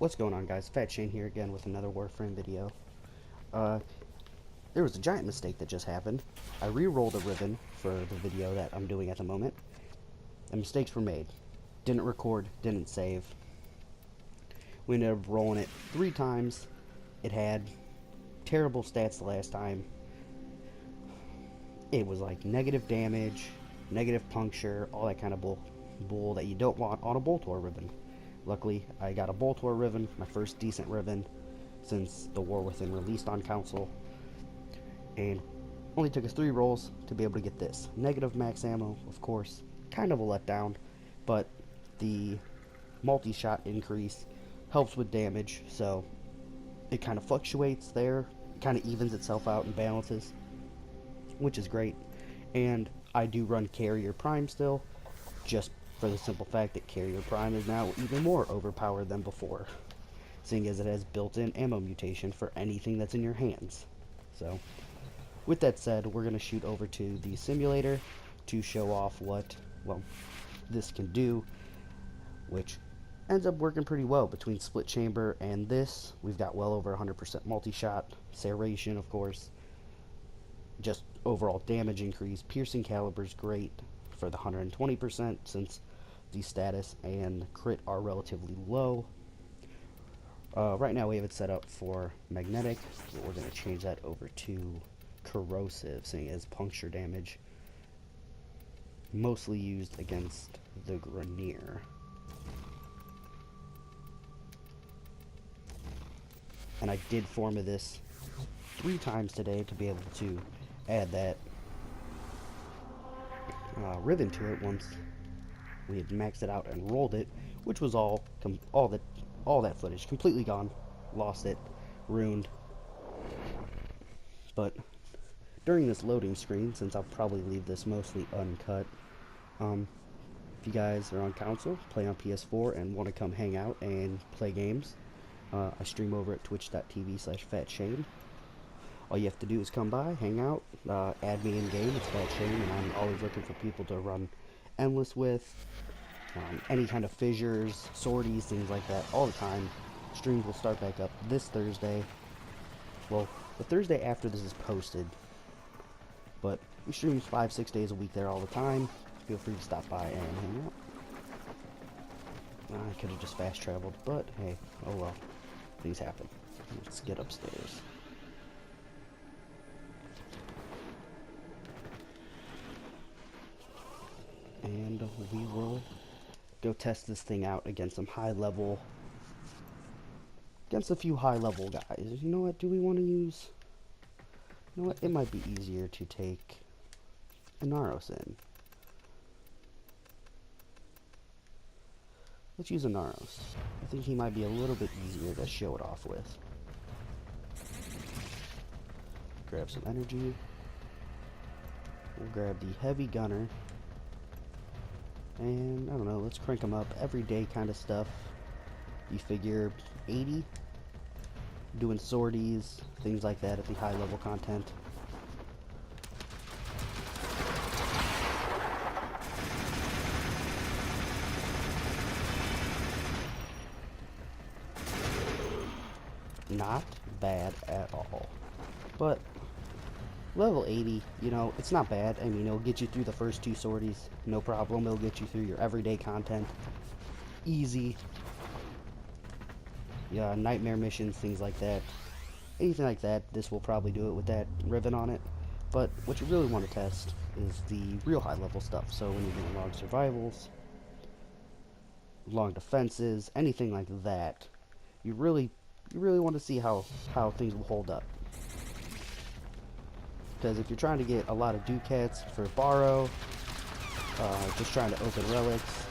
What's going on, guys? FATTshane here again with another Warframe video. There was a giant mistake that just happened. I re-rolled a Riven for the video that I'm doing at the moment, and mistakes were made. Didn't record, didn't save. We ended up rolling it 3 times. It had terrible stats the last time. It was like negative damage, negative puncture, all that kind of bull that you don't want on a Boltor Riven. Luckily, I got a Boltor Riven, my first decent Riven since the War Within released on console, and only took us 3 rolls to be able to get this. Negative max ammo, of course, kind of a letdown, but the multi-shot increase helps with damage, so it kind of fluctuates there, kind of evens itself out and balances, which is great. And I do run Carrier Prime still, just for the simple fact that Carrier Prime is now even more overpowered than before, seeing as it has built-in ammo mutation for anything that's in your hands. So, with that said, we're going to shoot over to the simulator to show off what, well, this can do, which ends up working pretty well between split chamber and this. We've got well over 100% multi-shot, serration, of course, just overall damage increase. Piercing caliber's great for the 120% since the status and crit are relatively low. Right now we have it set up for magnetic, but we're going to change that over to corrosive, seeing as puncture damage mostly used against the Grenier. And I did form this 3 times today to be able to add that Riven to it once we had maxed it out and rolled it, which was all that footage completely gone, lost it, ruined. But during this loading screen, since I'll probably leave this mostly uncut, if you guys are on console, play on PS4, and want to come hang out and play games, I stream over at twitch.tv/FATTshane. All you have to do is come by, hang out, add me in game. It's FATTshane, and I'm always looking for people to run endless with, any kind of fissures, sorties, things like that, all the time. Streams will start back up this Thursday. Well, the Thursday after this is posted, but we stream 5-6 days a week there all the time. Feel free to stop by and hang out. I could have just fast traveled, but hey, oh well, things happen. Let's get upstairs. And we will go test this thing out against some against a few high-level guys. You know what, do we want to use, you know what, it might be easier to take Inaros in. Let's use Inaros. I think he might be a little bit easier to show it off with. Grab some energy. We'll grab the heavy gunner. And, I don't know, let's crank them up. Everyday kind of stuff. You figure 80? Doing sorties, things like that at the high level content. Not bad at all. But level 80, you know, it's not bad. I mean, it'll get you through the first 2 sorties, no problem. It'll get you through your everyday content. Easy. Yeah, nightmare missions, things like that. Anything like that, this will probably do it with that Riven on it. But what you really want to test is the real high level stuff. So when you're doing long survivals, long defenses, anything like that, you really want to see how things will hold up. Because if you're trying to get a lot of ducats for borrow, just trying to open relics,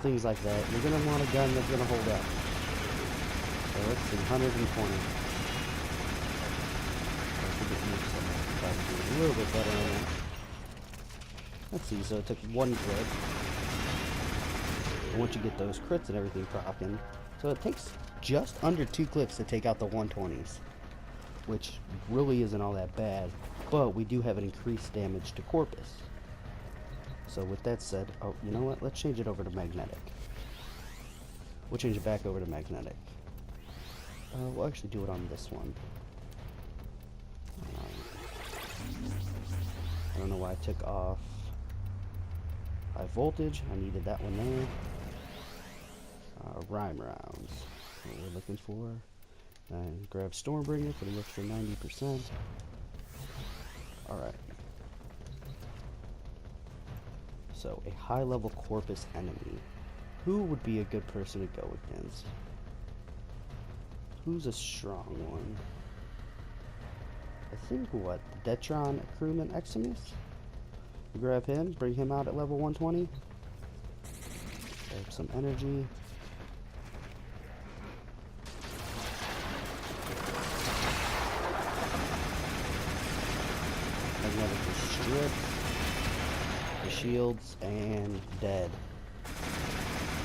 things like that, you're going to want a gun that's going to hold up. So let's see, 120. Try to do a little bit better on that. Let's see, so it took 1 crit. And once you get those crits and everything proccing, so it takes just under 2 clicks to take out the 120s. Which really isn't all that bad, but we do have an increased damage to Corpus. So with that said, oh, you know what? Let's change it over to magnetic. We'll change it back over to magnetic. We'll actually do it on this one. I don't know why I took off high voltage. I needed that one there. Rhyme rounds. What we're looking for. And grab Stormbringer for the extra 90%. Alright. So, a high level Corpus enemy. Who would be a good person to go against? Who's a strong one? I think what? Detron, Crewman, Eximus? Grab him, bring him out at level 120. Grab some energy. Magnetic strip. The shields and dead.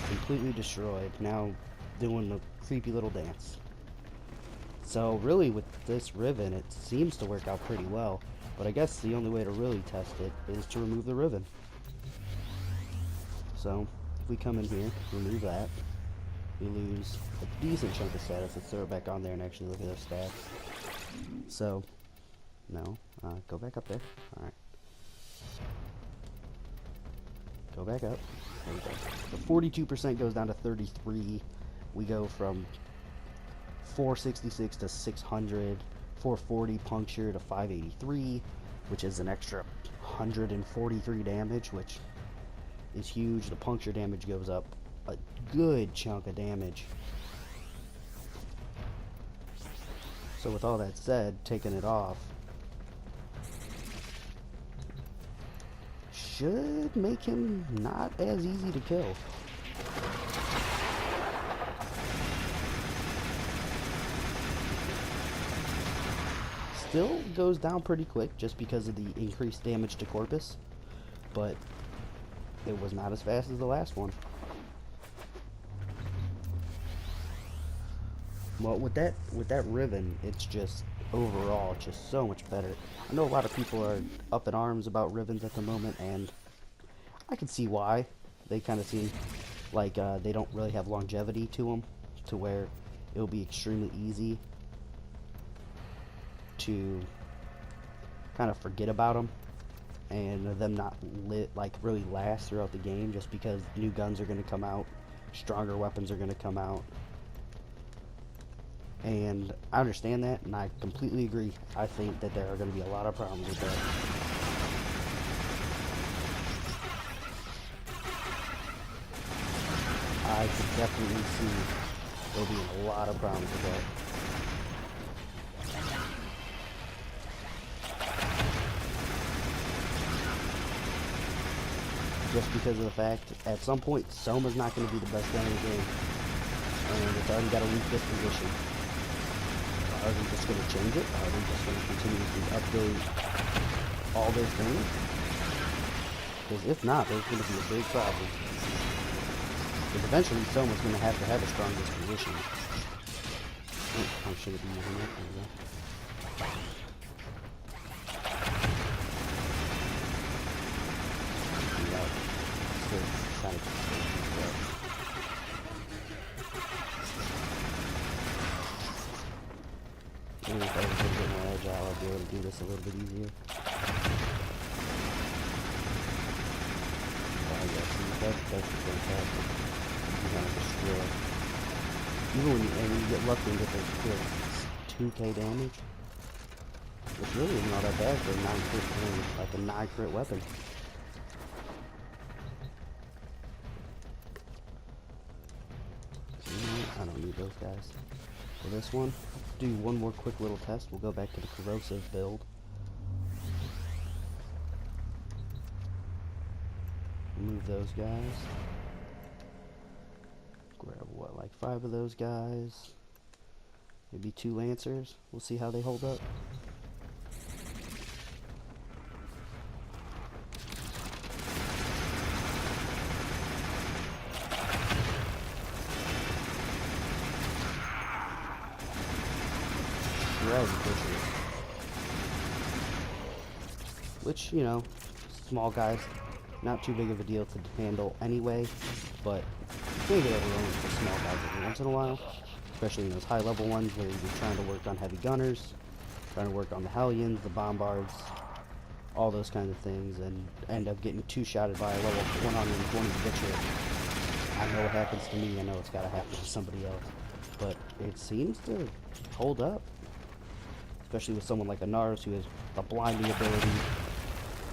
Completely destroyed. Now doing a creepy little dance. So really with this Riven it seems to work out pretty well, but I guess the only way to really test it is to remove the Riven. So if we come in here, remove that, we lose a decent chunk of status. Let's throw it back on there and actually look at those stats. So no, go back up there. Alright. Go back up. There we go. The 42% goes down to 33. We go from 466 to 600, 440 puncture to 583, which is an extra 143 damage, which is huge. The puncture damage goes up a good chunk of damage. So with all that said, taking it off should make him not as easy to kill. Still goes down pretty quick just because of the increased damage to Corpus, but it was not as fast as the last one. Well, with that Riven, it's just overall just so much better. I know a lot of people are up in arms about Rivens at the moment, and I can see why. They kind of seem like they don't really have longevity to them, to where it'll be extremely easy to kind of forget about them and them not really last throughout the game, just because new guns are going to come out, stronger weapons are going to come out. And I understand that, and I completely agree. I think that there are going to be a lot of problems with that. I could definitely see there'll be a lot of problems with that. Just because of the fact, at some point, Soma's not going to be the best gun in the game. And it's already got a weak disposition. Are they just going to change it? Are they just going to continuously update all those things? Because if not, there's going to be a big problem. Because eventually Soma's going to have a strong disposition. Oh, I shouldn't be using that. There we go. Maybe if I was a little bit more agile, I'll be able to do this a little bit easier. Oh yeah, see, that's fantastic. You're gonna destroy. Even when you get lucky and get those crits, it's 2k damage. Which really isn't all that bad for a 9-crit damage, like a 9-crit weapon. I don't need those guys. For this one, do one more quick little test. We'll go back to the corrosive build. Remove those guys. Grab what, like 5 of those guys. Maybe 2 lancers. We'll see how they hold up. Which, you know, small guys, not too big of a deal to handle anyway, but gonna get overrun with the small guys every once in a while, especially in those high level ones where you're trying to work on heavy gunners, trying to work on the Hellions, the bombards, all those kinds of things, and end up getting two-shotted by a level 120 Witcher. I know what happens to me, I know it's gotta happen to somebody else, but it seems to hold up, especially with someone like a Nars who has the blinding ability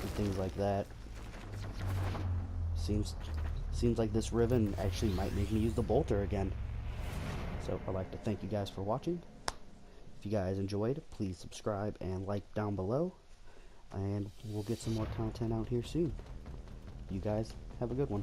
and things like that. Seems like this Riven actually might make me use the Bolter again. So I'd like to thank you guys for watching. If you guys enjoyed, please subscribe and like down below, and we'll get some more content out here soon. You guys have a good one.